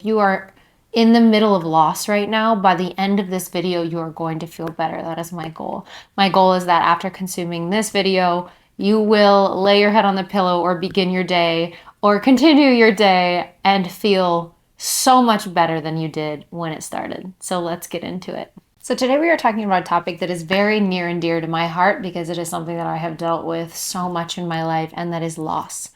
If you are in the middle of loss right now, by the end of this video, you are going to feel better. That is my goal. My goal is that after consuming this video, you will lay your head on the pillow or begin your day or continue your day and feel so much better than you did when it started. So let's get into it. So today we are talking about a topic that is very near and dear to my heart because it is something that I have dealt with so much in my life, and that is loss.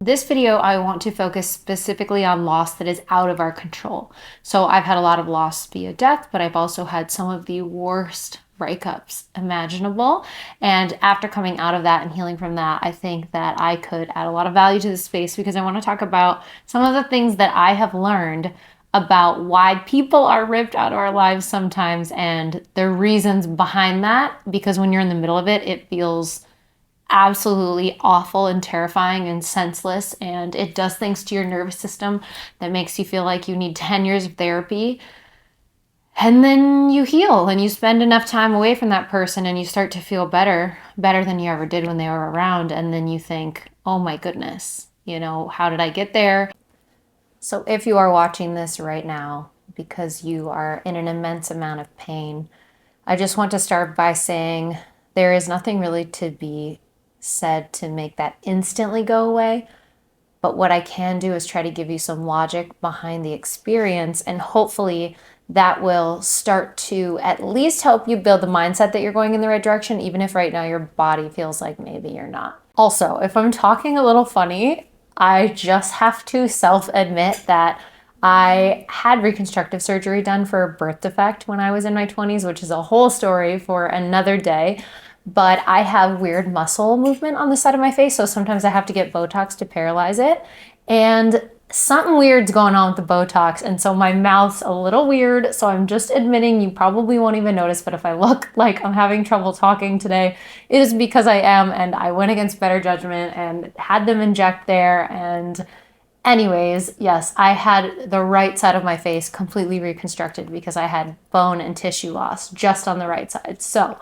This video, I want to focus specifically on loss that is out of our control. So I've had a lot of loss via death, but I've also had some of the worst breakups imaginable. And after coming out of that and healing from that, I think that I could add a lot of value to this space because I want to talk about some of the things that I have learned about why people are ripped out of our lives sometimes and the reasons behind that. Because when you're in the middle of it, it feels absolutely awful and terrifying and senseless, and it does things to your nervous system that makes you feel like you need 10 years of therapy. And then you heal and you spend enough time away from that person and you start to feel better than you ever did when they were around. And then you think, oh my goodness, how did I get there? So if you are watching this right now because you are in an immense amount of pain, I just want to start by saying there is nothing really to be said to make that instantly go away. But what I can do is try to give you some logic behind the experience, and hopefully that will start to at least help you build the mindset that you're going in the right direction, even if right now your body feels like maybe you're not. Also, if I'm talking a little funny, I just have to self-admit that I had reconstructive surgery done for a birth defect when I was in my 20s, which is a whole story for another day. But I have weird muscle movement on the side of my face, so sometimes I have to get Botox to paralyze it. And something weird's going on with the Botox, and so my mouth's a little weird, so I'm just admitting you probably won't even notice, but if I look like I'm having trouble talking today, it is because I am, and I went against better judgment and had them inject there. And anyways, yes, I had the right side of my face completely reconstructed because I had bone and tissue loss just on the right side. So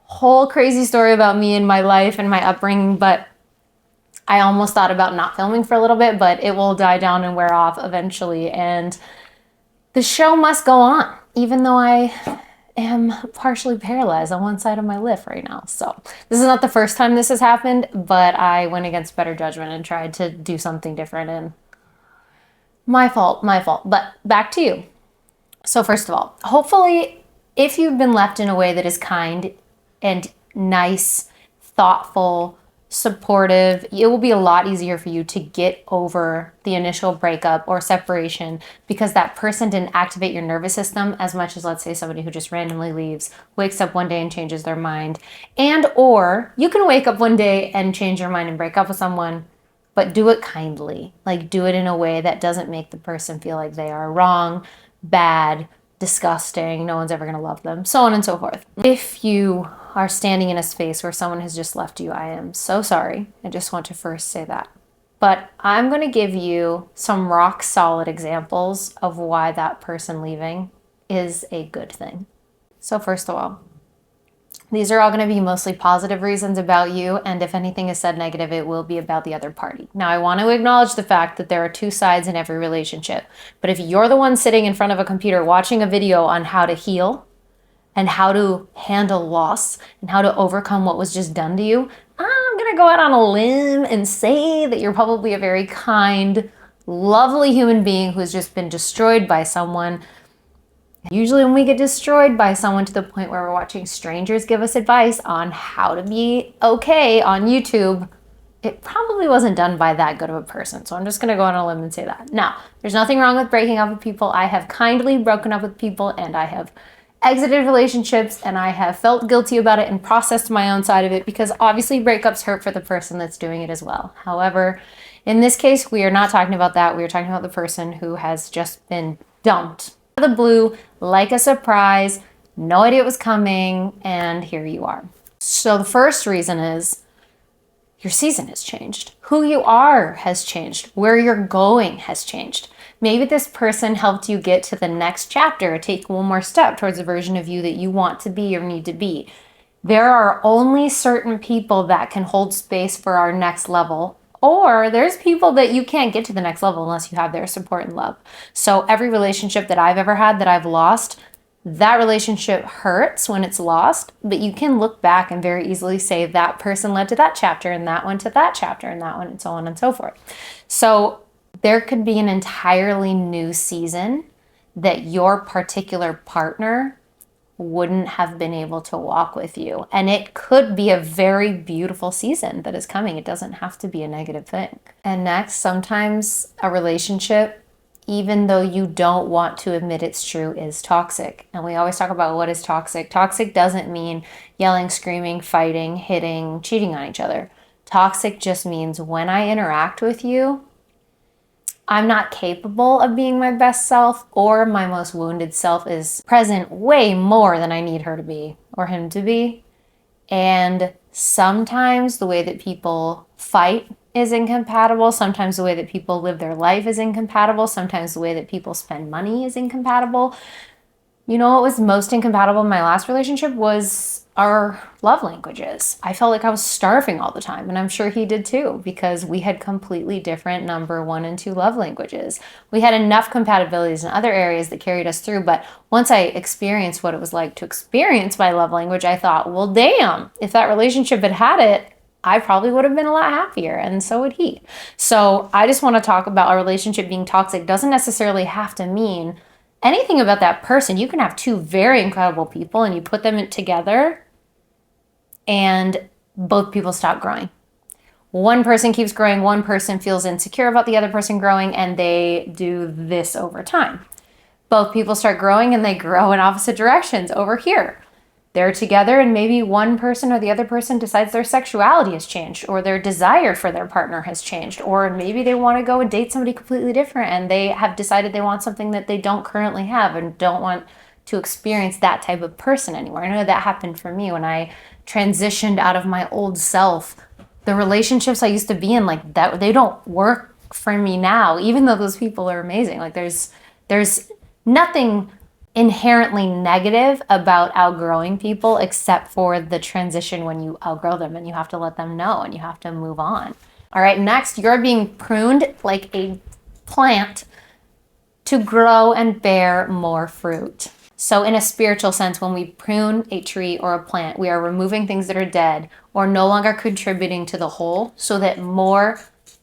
whole crazy story about me and my life and my upbringing, but I almost thought about not filming for a little bit, but it will die down and wear off eventually. And the show must go on, even though I am partially paralyzed on one side of my lip right now. So this is not the first time this has happened, but I went against better judgment and tried to do something different, and my fault. But back to you. So first of all, hopefully if you've been left in a way that is kind and nice, thoughtful, supportive, it will be a lot easier for you to get over the initial breakup or separation because that person didn't activate your nervous system as much as, let's say, somebody who just randomly leaves, wakes up one day and changes their mind. And or you can wake up one day and change your mind and break up with someone, but do it kindly. Like, do it in a way that doesn't make the person feel like they are wrong, bad, disgusting, no one's ever going to love them, so on and so forth. If you are standing in a space where someone has just left you, I am so sorry. I just want to first say that. But I'm going to give you some rock solid examples of why that person leaving is a good thing. So first of all, these are all going to be mostly positive reasons about you, and if anything is said negative, it will be about the other party. Now, I want to acknowledge the fact that there are two sides in every relationship, but if you're the one sitting in front of a computer watching a video on how to heal and how to handle loss and how to overcome what was just done to you, I'm going to go out on a limb and say that you're probably a very kind, lovely human being who has just been destroyed by someone. Usually when we get destroyed by someone to the point where we're watching strangers give us advice on how to be okay on YouTube, it probably wasn't done by that good of a person. So I'm just going to go on a limb and say that. Now, there's nothing wrong with breaking up with people. I have kindly broken up with people, and I have exited relationships, and I have felt guilty about it and processed my own side of it because obviously breakups hurt for the person that's doing it as well. However, in this case, we are not talking about that. We are talking about the person who has just been dumped out of the blue, like a surprise, no idea it was coming, and here you are. So the first reason is your season has changed. Who you are has changed. Where you're going has changed. Maybe this person helped you get to the next chapter, take one more step towards the version of you that you want to be or need to be. There are only certain people that can hold space for our next level Or there's people that you can't get to the next level unless you have their support and love. So every relationship that I've ever had that I've lost, that relationship hurts when it's lost, but you can look back and very easily say that person led to that chapter and that one to that chapter and that one and so on and so forth. So there could be an entirely new season that your particular partner wouldn't have been able to walk with you. And it could be a very beautiful season that is coming. It doesn't have to be a negative thing. And next, sometimes a relationship, even though you don't want to admit it's true, is toxic. And we always talk about what is toxic. Toxic doesn't mean yelling, screaming, fighting, hitting, cheating on each other. Toxic just means when I interact with you, I'm not capable of being my best self, or my most wounded self is present way more than I need her to be or him to be. And sometimes the way that people fight is incompatible. Sometimes the way that people live their life is incompatible. Sometimes the way that people spend money is incompatible. You know what was most incompatible in my last relationship was our love languages. I felt like I was starving all the time, and I'm sure he did too, because we had completely different number 1 and 2 love languages. We had enough compatibilities in other areas that carried us through, but once I experienced what it was like to experience my love language, I thought, well, damn, if that relationship had had it, I probably would have been a lot happier, and so would he. So I just want to talk about a relationship being toxic doesn't necessarily have to mean anything about that person. You can have 2 very incredible people and you put them together and both people stop growing. One person keeps growing, one person feels insecure about the other person growing, and they do this over time. Both people start growing and they grow in opposite directions over here. They're together and maybe one person or the other person decides their sexuality has changed, or their desire for their partner has changed, or maybe they want to go and date somebody completely different and they have decided they want something that they don't currently have and don't want to experience that type of person anymore. I know that happened for me when I transitioned out of my old self. The relationships I used to be in, like that, they don't work for me now, even though those people are amazing. Like there's nothing inherently negative about outgrowing people except for the transition when you outgrow them, and you have to let them know and you have to move on. All right, next, you're being pruned like a plant to grow and bear more fruit. So in a spiritual sense, when we prune a tree or a plant, we are removing things that are dead or no longer contributing to the whole so that more,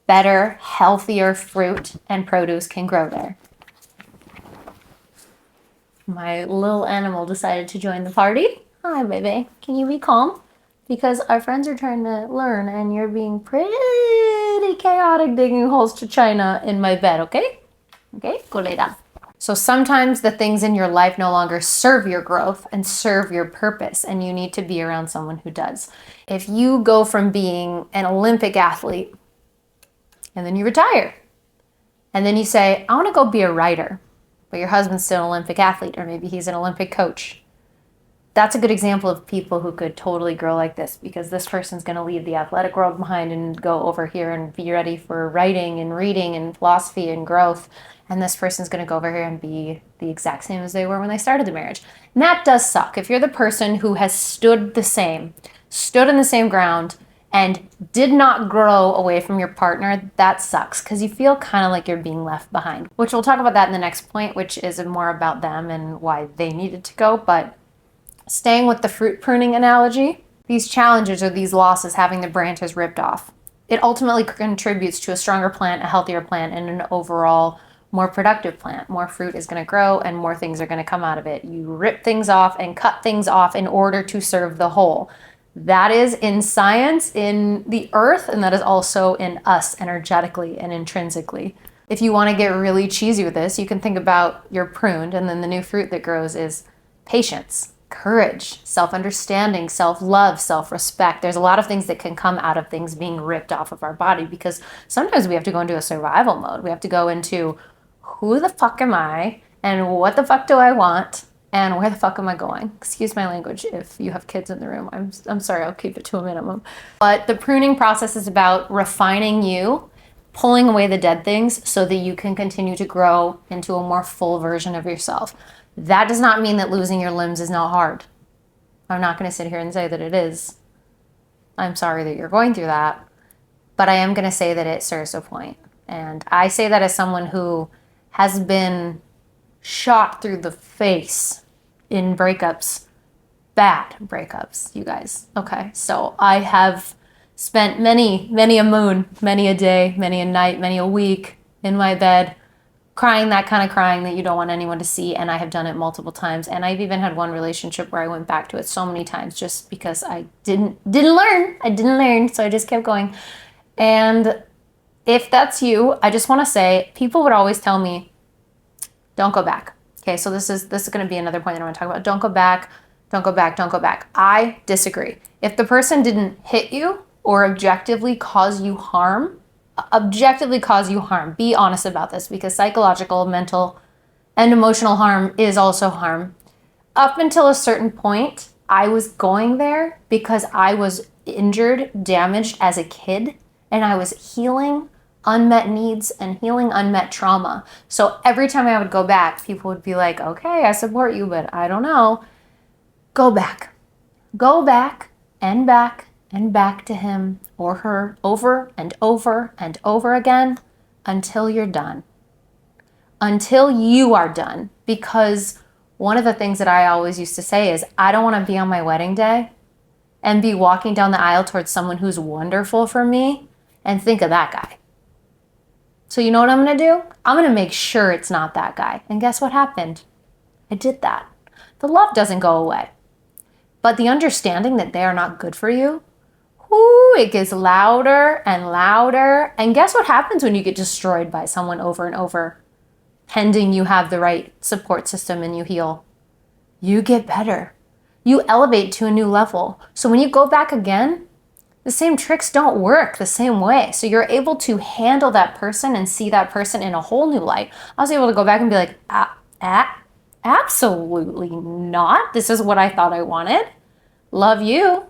better, healthier fruit and produce can grow there. My little animal decided to join the party. Hi, baby. Can you be calm? Because our friends are trying to learn and you're being pretty chaotic digging holes to China in my bed, okay? Okay, go lay down. So sometimes the things in your life no longer serve your growth and serve your purpose, and you need to be around someone who does. If you go from being an Olympic athlete and then you retire, and then you say, I want to go be a writer, but your husband's still an Olympic athlete, or maybe he's an Olympic coach. That's a good example of people who could totally grow like this, because this person's going to leave the athletic world behind and go over here and be ready for writing and reading and philosophy and growth. And this person's going to go over here and be the exact same as they were when they started the marriage. And that does suck. If you're the person who has stood in the same ground and did not grow away from your partner, that sucks, because you feel kind of like you're being left behind, which we'll talk about that in the next point, which is more about them and why they needed to go. But staying with the fruit pruning analogy, these challenges or these losses, having the branches ripped off, it ultimately contributes to a stronger plant, a healthier plant, and an overall more productive plant. More fruit is going to grow and more things are going to come out of it. You rip things off and cut things off in order to serve the whole. That is in science, in the earth, and that is also in us energetically and intrinsically. If you want to get really cheesy with this, you can think about you're pruned, and then the new fruit that grows is patience, courage, self-understanding, self-love, self-respect. There's a lot of things that can come out of things being ripped off of our body, because sometimes we have to go into a survival mode. We have to go into, who the fuck am I, and what the fuck do I want, and where the fuck am I going? Excuse my language if you have kids in the room. I'm sorry, I'll keep it to a minimum. But the pruning process is about refining you, pulling away the dead things so that you can continue to grow into a more full version of yourself. That does not mean that losing your limbs is not hard. I'm not going to sit here and say that it is. I'm sorry that you're going through that. but I am going to say that it serves a point. And I say that as someone who has been shot through the face in breakups, bad breakups, you guys. Okay, so I have spent many a moon, many a day, many a night, many a week in my bed, crying that kind of crying that you don't want anyone to see. And I have done it multiple times. And I've even had one relationship where I went back to it so many times just because I didn't learn. I didn't learn, so I just kept going. And if that's you, I just want to say, people would always tell me, don't go back. Okay, so this is going to be another point that I want to talk about. Don't go back, don't go back, don't go back. I disagree. If the person didn't hit you or objectively cause you harm, be honest about this, because psychological, mental, and emotional harm is also harm. Up until a certain point, I was going there because I was injured, damaged as a kid, and I was healing unmet needs and healing unmet trauma. So every time I would go back, people would be like, okay, I support you, but I don't know. Go back. Go back and back and back to him or her over and over and over again until you're done. Until you are done. Because one of the things that I always used to say is, I don't want to be on my wedding day and be walking down the aisle towards someone who's wonderful for me and think of that guy. So you know what I'm going to do? I'm going to make sure it's not that guy. And guess what happened? I did that. The love doesn't go away. But the understanding that they are not good for you, it gets louder and louder. And guess what happens when you get destroyed by someone over and over? Pending you have the right support system and you heal. You get better. You elevate to a new level. So when you go back again, the same tricks don't work the same way. So you're able to handle that person and see that person in a whole new light. I was able to go back and be like, absolutely not. This is what I thought I wanted. Love you.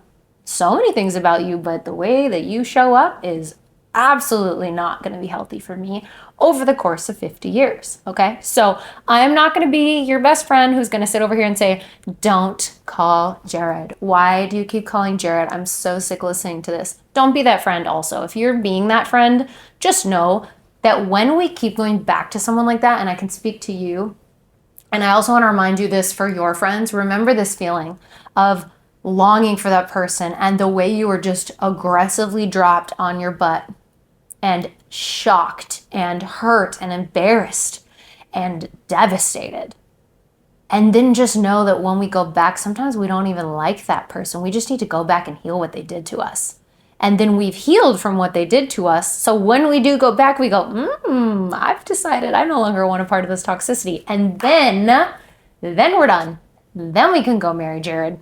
So many things about you, but the way that you show up is absolutely not going to be healthy for me over the course of 50 years. Okay. So I am not going to be your best friend who's going to sit over here and say, don't call Jared. Why do you keep calling Jared? I'm so sick listening to this. Don't be that friend also. If you're being that friend, just know that when we keep going back to someone like that, and I can speak to you, and I also want to remind you this for your friends, remember this feeling of longing for that person and the way you were just aggressively dropped on your butt and shocked and hurt and embarrassed and devastated. And then just know that when we go back, sometimes we don't even like that person. We just need to go back and heal what they did to us. And then we've healed from what they did to us. So when we do go back, we go, I've decided I no longer want a part of this toxicity. And then we're done. Then we can go marry Jared.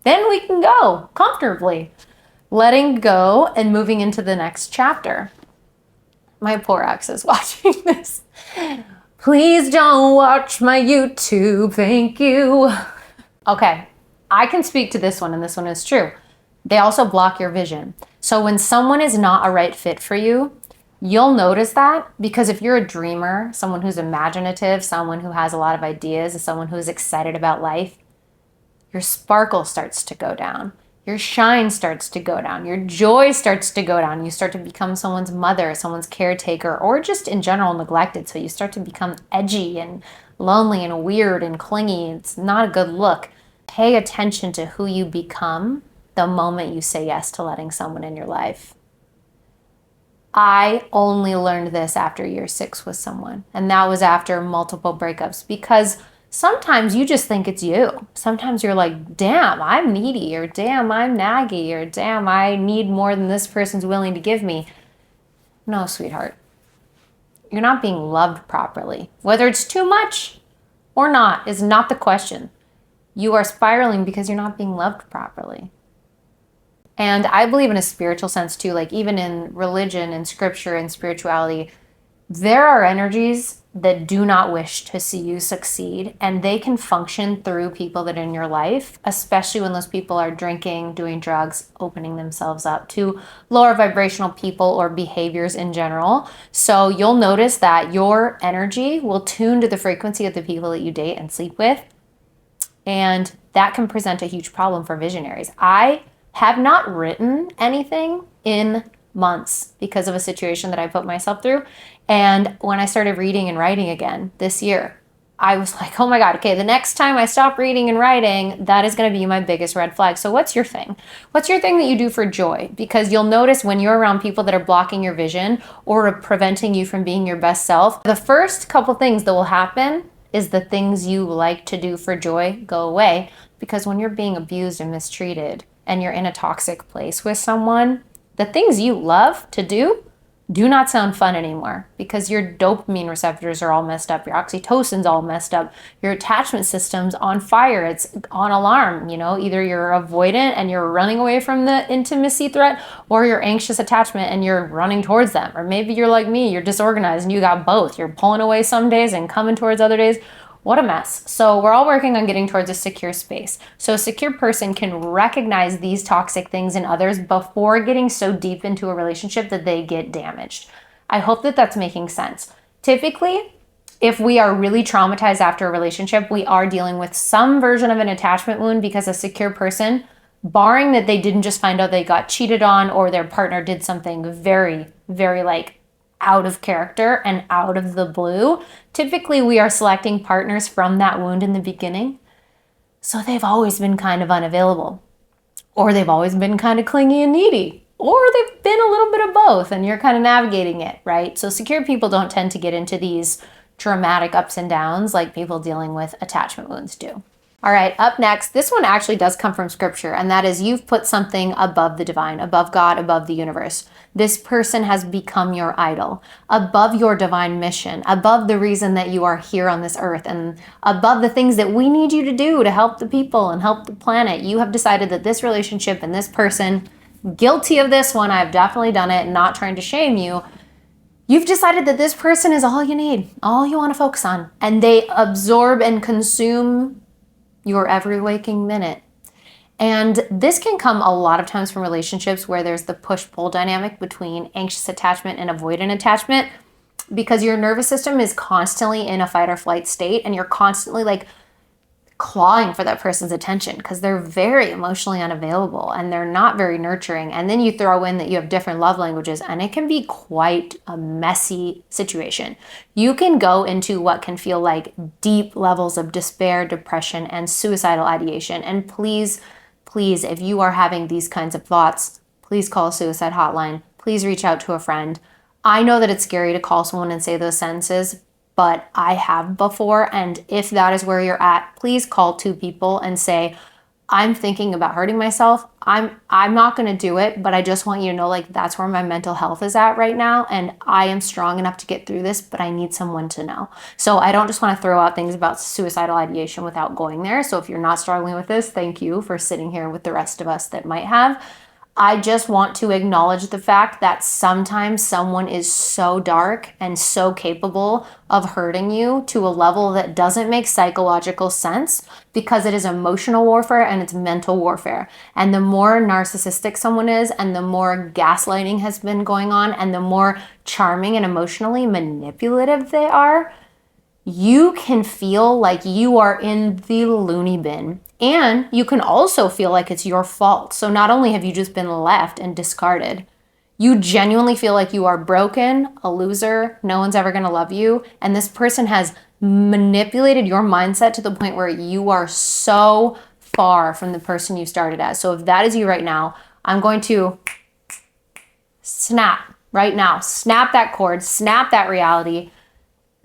Then we can go comfortably, letting go and moving into the next chapter. My poor ex is watching this. Please don't watch my YouTube. Thank you. Okay, I can speak to this one, and this one is true. They also block your vision. So when someone is not a right fit for you, you'll notice that, because if you're a dreamer, someone who's imaginative, someone who has a lot of ideas, someone who's excited about life, your sparkle starts to go down. Your shine starts to go down. Your joy starts to go down. You start to become someone's mother, someone's caretaker, or just in general neglected. So you start to become edgy and lonely and weird and clingy. It's not a good look. Pay attention to who you become the moment you say yes to letting someone in your life. I only learned this after year 6 with someone. And that was after multiple breakups, because sometimes you just think it's you. Sometimes you're like, damn, I'm needy, or damn, I'm naggy, or damn, I need more than this person's willing to give me. No, sweetheart. You're not being loved properly. Whether it's too much or not is not the question. You are spiraling because you're not being loved properly. And I believe in a spiritual sense too, like even in religion and scripture and spirituality, there are energies that do not wish to see you succeed, and they can function through people that are in your life, especially when those people are drinking, doing drugs, opening themselves up to lower vibrational people or behaviors in general. So you'll notice that your energy will tune to the frequency of the people that you date and sleep with, and that can present a huge problem for visionaries. I have not written anything in months because of a situation that I put myself through. And when I started reading and writing again this year, I was like, oh my God, okay, the next time I stop reading and writing, that is going to be my biggest red flag. So what's your thing? What's your thing that you do for joy? Because you'll notice when you're around people that are blocking your vision or preventing you from being your best self, the first couple things that will happen is the things you like to do for joy go away. Because when you're being abused and mistreated and you're in a toxic place with someone, the things you love to do not sound fun anymore because your dopamine receptors are all messed up. Your oxytocin's all messed up. Your attachment system's on fire. It's on alarm. Either you're avoidant and you're running away from the intimacy threat, or you're anxious attachment and you're running towards them. Or maybe you're like me, you're disorganized and you got both. You're pulling away some days and coming towards other days. What a mess. So we're all working on getting towards a secure space. So a secure person can recognize these toxic things in others before getting so deep into a relationship that they get damaged. I hope that that's making sense. Typically, if we are really traumatized after a relationship, we are dealing with some version of an attachment wound because a secure person, barring that they didn't just find out they got cheated on or their partner did something very, very out of character and out of the blue, typically we are selecting partners from that wound in the beginning. So they've always been kind of unavailable, or they've always been kind of clingy and needy, or they've been a little bit of both and you're kind of navigating it, right? So secure people don't tend to get into these dramatic ups and downs like people dealing with attachment wounds do. All right, up next, this one actually does come from scripture, and that is you've put something above the divine, above God, above the universe. This person has become your idol, above your divine mission, above the reason that you are here on this earth, and above the things that we need you to do to help the people and help the planet. You have decided that this relationship and this person, guilty of this one, I've definitely done it, not trying to shame you. You've decided that this person is all you need, all you want to focus on, and they absorb and consume your every waking minute. And this can come a lot of times from relationships where there's the push-pull dynamic between anxious attachment and avoidant attachment, because your nervous system is constantly in a fight or flight state and you're constantly clawing for that person's attention because they're very emotionally unavailable and they're not very nurturing. And then you throw in that you have different love languages and it can be quite a messy situation. You can go into what can feel like deep levels of despair, depression, and suicidal ideation. And please, if you are having these kinds of thoughts, please call a suicide hotline. Please reach out to a friend. I know that it's scary to call someone and say those sentences, but I have before. And if that is where you're at, please call 2 people and say, I'm thinking about hurting myself. I'm not going to do it, but I just want you to know that's where my mental health is at right now. And I am strong enough to get through this, but I need someone to know. So I don't just want to throw out things about suicidal ideation without going there. So if you're not struggling with this, thank you for sitting here with the rest of us that might have. I just want to acknowledge the fact that sometimes someone is so dark and so capable of hurting you to a level that doesn't make psychological sense because it is emotional warfare and it's mental warfare. And the more narcissistic someone is and the more gaslighting has been going on and the more charming and emotionally manipulative they are, you can feel like you are in the loony bin. And you can also feel like it's your fault. So not only have you just been left and discarded, you genuinely feel like you are broken, a loser, no one's ever going to love you. And this person has manipulated your mindset to the point where you are so far from the person you started as. So if that is you right now, I'm going to snap right now. Snap that cord, snap that reality.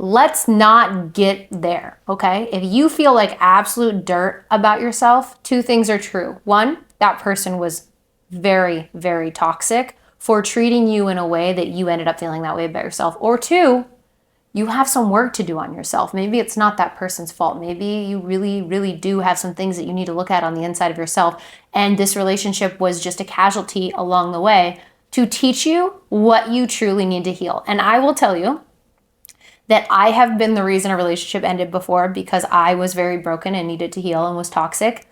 Let's not get there, okay? If you feel like absolute dirt about yourself, 2 things are true. 1, that person was very, very toxic for treating you in a way that you ended up feeling that way about yourself. Or 2, you have some work to do on yourself. Maybe it's not that person's fault. Maybe you really, really do have some things that you need to look at on the inside of yourself. And this relationship was just a casualty along the way to teach you what you truly need to heal. And I will tell you that I have been the reason a relationship ended before because I was very broken and needed to heal and was toxic.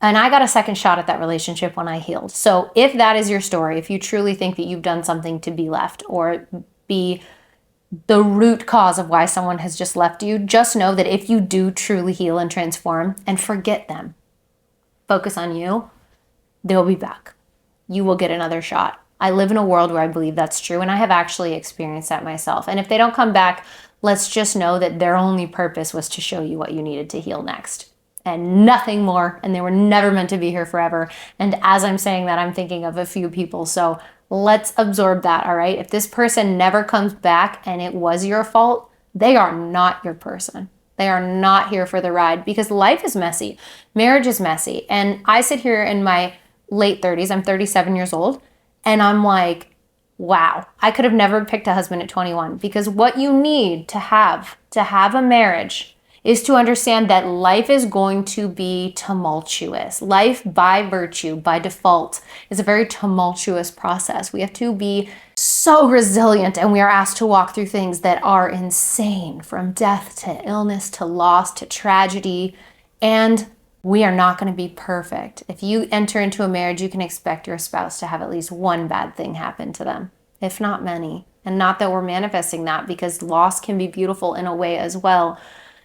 And I got a second shot at that relationship when I healed. So if that is your story, if you truly think that you've done something to be left or be the root cause of why someone has just left you, just know that if you do truly heal and transform and forget them, focus on you, they'll be back. You will get another shot. I live in a world where I believe that's true, and I have actually experienced that myself. And if they don't come back, let's just know that their only purpose was to show you what you needed to heal next and nothing more. And they were never meant to be here forever. And as I'm saying that, I'm thinking of a few people. So let's absorb that, all right? If this person never comes back and it was your fault, they are not your person. They are not here for the ride, because life is messy. Marriage is messy. And I sit here in my late 30s, I'm 37 years old, and I'm like, wow, I could have never picked a husband at 21, because what you need to have a marriage is to understand that life is going to be tumultuous. Life, by virtue, by default, is a very tumultuous process. We have to be so resilient, and we are asked to walk through things that are insane, from death to illness to loss to tragedy, and we are not going to be perfect. If you enter into a marriage, you can expect your spouse to have at least one bad thing happen to them, if not many. And not that we're manifesting that, because loss can be beautiful in a way as well.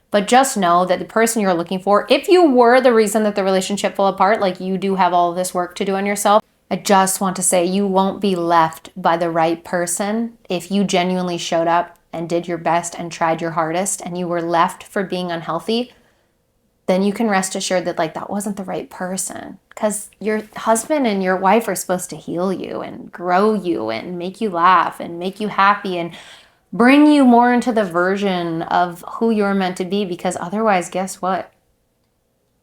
But just know that the person you're looking for, if you were the reason that the relationship fell apart, like you do have all of this work to do on yourself, I just want to say you won't be left by the right person if you genuinely showed up and did your best and tried your hardest and you were left for being unhealthy. Then you can rest assured that that wasn't the right person, because your husband and your wife are supposed to heal you and grow you and make you laugh and make you happy and bring you more into the version of who you're meant to be, because otherwise, guess what?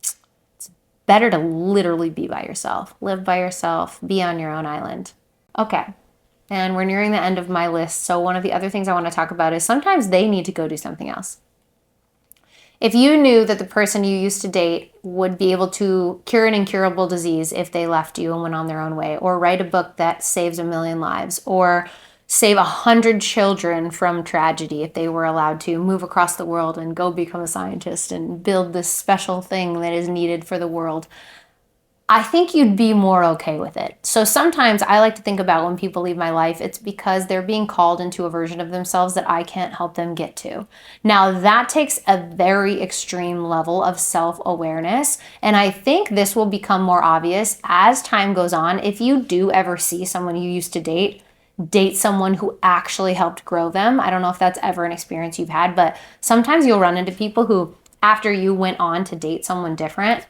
It's better to literally be by yourself, live by yourself, be on your own island. Okay. And we're nearing the end of my list. So one of the other things I want to talk about is sometimes they need to go do something else. If you knew that the person you used to date would be able to cure an incurable disease if they left you and went on their own way, or write a book that saves 1,000,000 lives, or save 100 children from tragedy if they were allowed to move across the world and go become a scientist and build this special thing that is needed for the world, I think you'd be more okay with it. So sometimes I like to think about when people leave my life, it's because they're being called into a version of themselves that I can't help them get to. Now that takes a very extreme level of self-awareness. And I think this will become more obvious as time goes on. If you do ever see someone you used to date someone who actually helped grow them, I don't know if that's ever an experience you've had, but sometimes you'll run into people who, after you went on to date someone different,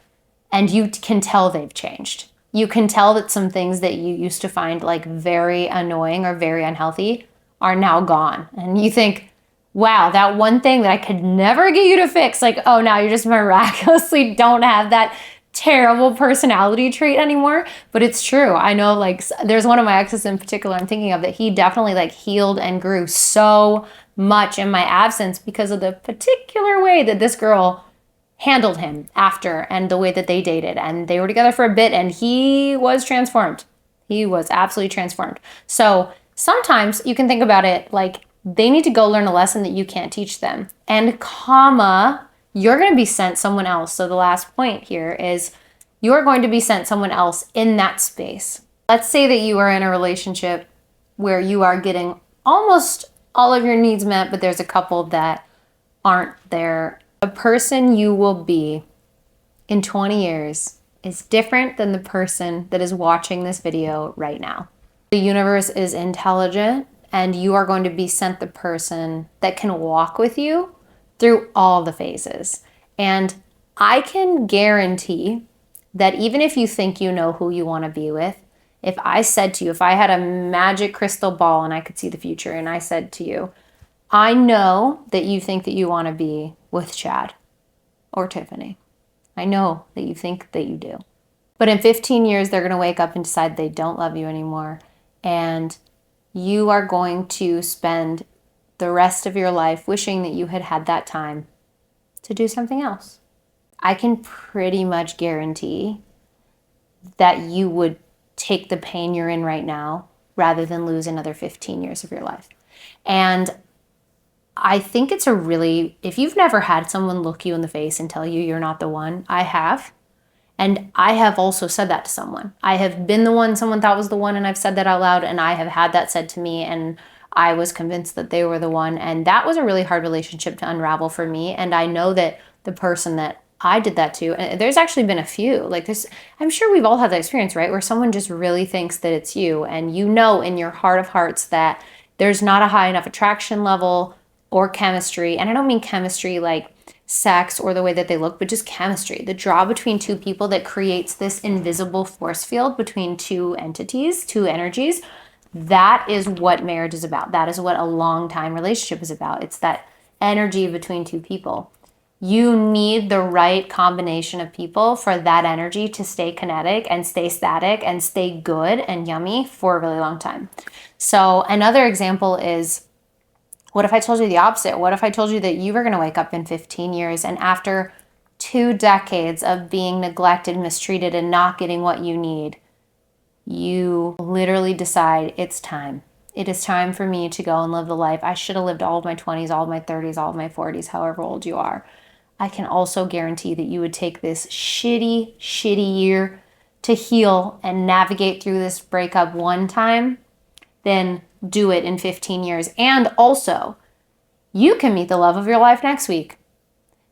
and you can tell they've changed. You can tell that some things that you used to find very annoying or very unhealthy are now gone. And you think, wow, that one thing that I could never get you to fix, oh, now you just miraculously don't have that terrible personality trait anymore. But it's true. I know there's one of my exes in particular I'm thinking of that he definitely healed and grew so much in my absence because of the particular way that this girl handled him after, and the way that they dated, and they were together for a bit, and he was transformed. He was absolutely transformed. So sometimes you can think about it they need to go learn a lesson that you can't teach them, and you're going to be sent someone else. So the last point here is you're going to be sent someone else in that space. Let's say that you are in a relationship where you are getting almost all of your needs met, but there's a couple that aren't there. The person you will be in 20 years is different than the person that is watching this video right now. The universe is intelligent, and you are going to be sent the person that can walk with you through all the phases. And I can guarantee that even if you think you know who you want to be with, if I said to you, if I had a magic crystal ball and I could see the future, and I said to you, I know that you think that you want to be with Chad or Tiffany. I know that you think that you do. But in 15 years, they're going to wake up and decide they don't love you anymore. And you are going to spend the rest of your life wishing that you had had that time to do something else. I can pretty much guarantee that you would take the pain you're in right now rather than lose another 15 years of your life. And I think it's if you've never had someone look you in the face and tell you you're not the one, I have. And I have also said that to someone. I have been the one someone thought was the one, and I've said that out loud, and I have had that said to me, and I was convinced that they were the one. And that was a really hard relationship to unravel for me. And I know that the person that I did that too. And there's actually been a few. Like this, I'm sure we've all had that experience, right? Where someone just really thinks that it's you, and you know in your heart of hearts that there's not a high enough attraction level or chemistry. And I don't mean chemistry like sex or the way that they look, but just chemistry. The draw between two people that creates this invisible force field between two entities, two energies. That is what marriage is about. That is what a long time relationship is about. It's that energy between two people. You need the right combination of people for that energy to stay kinetic and stay static and stay good and yummy for a really long time. So another example is, what if I told you the opposite? What if I told you that you were going to wake up in 15 years and after 2 decades of being neglected, mistreated, and not getting what you need, you literally decide it's time. It is time for me to go and live the life. I should have lived all of my 20s, all of my 30s, all of my 40s, however old you are. I can also guarantee that you would take this shitty year to heal and navigate through this breakup one time, then do it in 15 years. And also, you can meet the love of your life next week.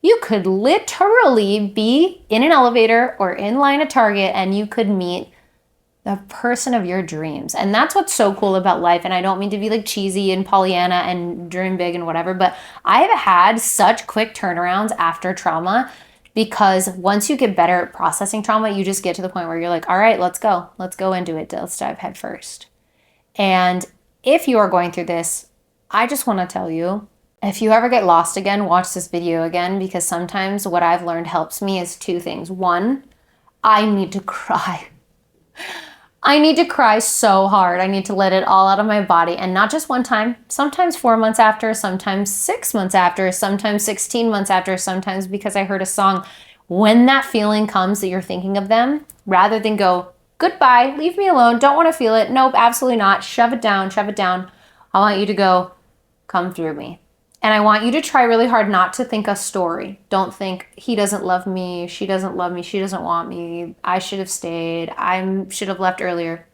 You could literally be in an elevator or in line at Target and you could meet the person of your dreams. And that's what's so cool about life. And I don't mean to be like cheesy and Pollyanna and dream big and whatever, but I have had such quick turnarounds after trauma, because once you get better at processing trauma, you just get to the point where you're like, all right, let's go into it. Let's dive head first. And if you are going through this, I just want to tell you, if you ever get lost again, watch this video again, because sometimes what I've learned helps me is 2 things. 1, I need to cry. I need to cry so hard. I need to let it all out of my body, and not just one time, sometimes 4 months after, sometimes 6 months after, sometimes 16 months after, sometimes because I heard a song. When that feeling comes that you're thinking of them, rather than go, goodbye, leave me alone, don't want to feel it, nope, absolutely not, shove it down, I want you to go, come through me. And I want you to try really hard not to think a story. Don't think, he doesn't love me, she doesn't love me, she doesn't want me, I should have stayed, I should have left earlier.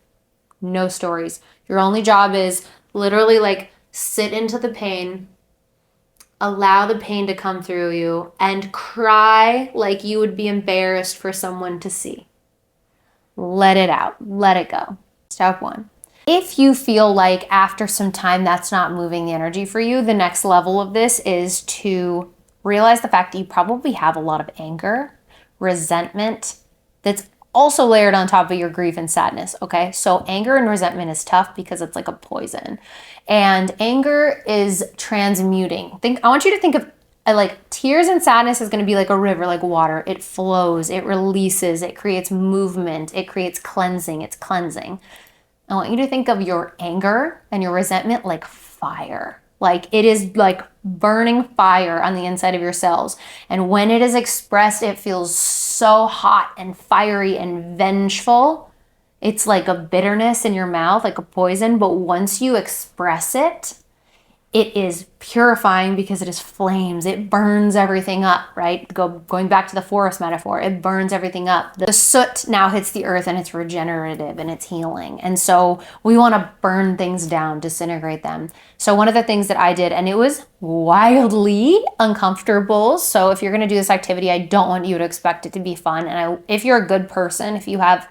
No stories. Your only job is literally like sit into the pain, allow the pain to come through you, and cry like you would be embarrassed for someone to see. Let it out. Let it go. Step 1. If you feel like after some time that's not moving the energy for you, the next level of this is to realize the fact that you probably have a lot of anger, resentment, that's also layered on top of your grief and sadness, okay? So anger and resentment is tough because it's like a poison. And anger is transmuting. I want you to think of like tears and sadness is going to be like a river, like water. It flows, it releases, it creates movement, it creates cleansing, it's cleansing. I want you to think of your anger and your resentment like fire. Like it is like burning fire on the inside of your cells. And when it is expressed, it feels so hot and fiery and vengeful. It's like a bitterness in your mouth, like a poison. But once you express it, it is purifying because it is flames. It burns everything up, right? Going back to the forest metaphor, it burns everything up. The soot now hits the earth and it's regenerative and it's healing. And so we want to burn things down, disintegrate them. So one of the things that I did, and it was wildly uncomfortable. So if you're going to do this activity, I don't want you to expect it to be fun. And if you're a good person, if you have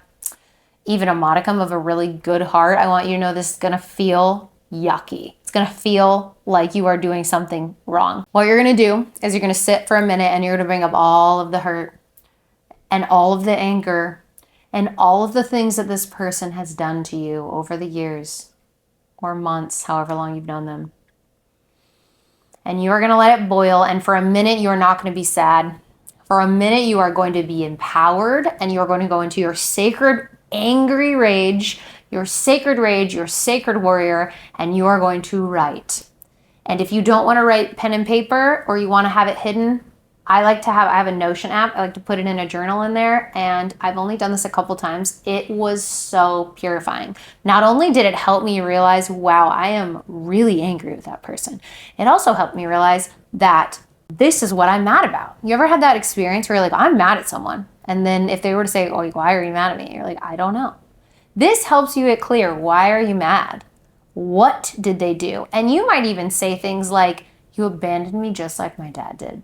even a modicum of a really good heart, I want you to know this is going to feel yucky. It's going to feel like you are doing something wrong. What you're going to do is you're going to sit for a minute and you're going to bring up all of the hurt and all of the anger and all of the things that this person has done to you over the years or months, however long you've known them. And you're going to let it boil. And for a minute, you're not going to be sad. For a minute, you are going to be empowered and you're going to go into your sacred angry rage, your sacred warrior, and you are going to write. And if you don't want to write pen and paper or you want to have it hidden, I have a Notion app. I like to put it in a journal in there, and I've only done this a couple times. It was so purifying. Not only did it help me realize, wow, I am really angry with that person, it also helped me realize that this is what I'm mad about. You ever had that experience where you're like, I'm mad at someone, and then if they were to say, oh, why are you mad at me? You're like, I don't know. This helps you get clear. Why are you mad? What did they do? And you might even say things like, you abandoned me just like my dad did.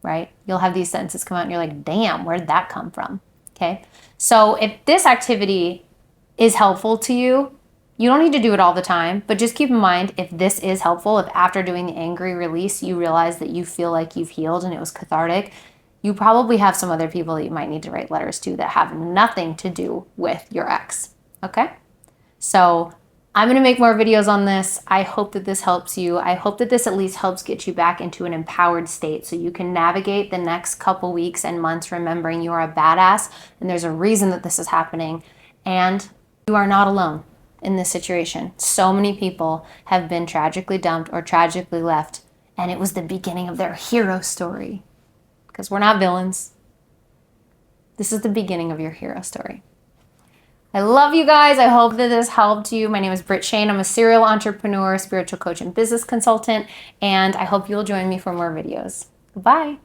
right? You'll have these sentences come out and you're like, damn, where'd that come from? Okay. So if this activity is helpful to you, you don't need to do it all the time, but just keep in mind, if this is helpful, if after doing the angry release, you realize that you feel like you've healed and it was cathartic, you probably have some other people that you might need to write letters to that have nothing to do with your ex. Okay. So I'm going to make more videos on this. I hope that this helps you. I hope that this at least helps get you back into an empowered state so you can navigate the next couple weeks and months remembering you are a badass and there's a reason that this is happening and you are not alone in this situation. So many people have been tragically dumped or tragically left, and it was the beginning of their hero story. Because we're not villains. This is the beginning of your hero story. I love you guys. I hope that this helped you. My name is Britt Shane. I'm a serial entrepreneur, spiritual coach, and business consultant, and I hope you'll join me for more videos. Goodbye.